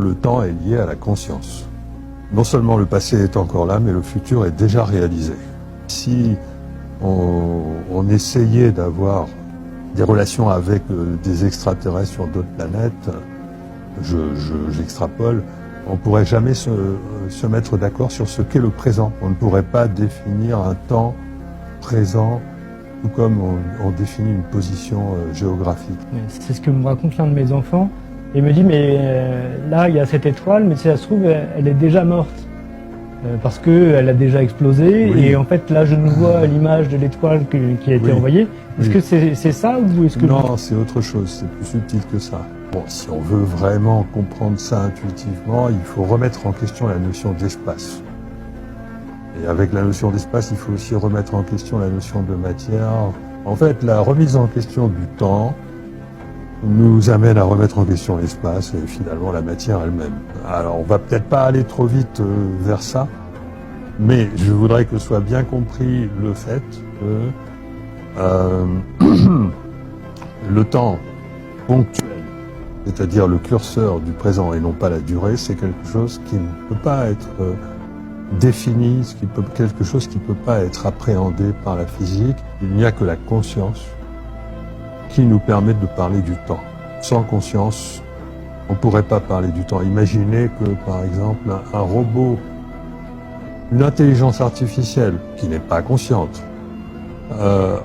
Le temps est lié à la conscience. Non seulement le passé est encore là, mais le futur est déjà réalisé. Si on essayait d'avoir des relations avec des extraterrestres sur d'autres planètes, j'extrapole, on ne pourrait jamais se mettre d'accord sur ce qu'est le présent. On ne pourrait pas définir un temps présent, tout comme on définit une position géographique. C'est ce que me raconte l'un de mes enfants. Il me dit, mais là, il y a cette étoile, mais si ça se trouve, elle est déjà morte. Parce qu'elle a déjà explosé. Oui. Et en fait, là, je nous vois l'image de l'étoile qui a été envoyée. Est-ce que c'est ça ou est-ce que... Non, c'est autre chose. C'est plus subtil que ça. Bon, si on veut vraiment comprendre ça intuitivement, il faut remettre en question la notion d'espace. Et avec la notion d'espace, il faut aussi remettre en question la notion de matière. En fait, la remise en question du temps nous amène à remettre en question l'espace et finalement la matière elle-même. Alors on va peut-être pas aller trop vite vers ça, mais je voudrais que soit bien compris le fait que le temps ponctuel, c'est-à-dire le curseur du présent et non pas la durée, c'est quelque chose qui ne peut pas être défini, quelque chose qui ne peut pas être appréhendé par la physique. Il n'y a que la conscience qui nous permet de parler du temps. Sans conscience, on ne pourrait pas parler du temps. Imaginez que, par exemple, un robot, une intelligence artificielle qui n'est pas consciente,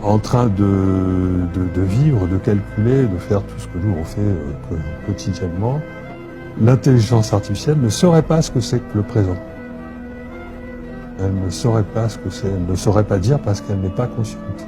en train de vivre, de calculer, de faire tout ce que nous on fait quotidiennement, l'intelligence artificielle ne saurait pas ce que c'est que le présent. Elle ne saurait pas ce que c'est, elle ne saurait pas dire parce qu'elle n'est pas consciente.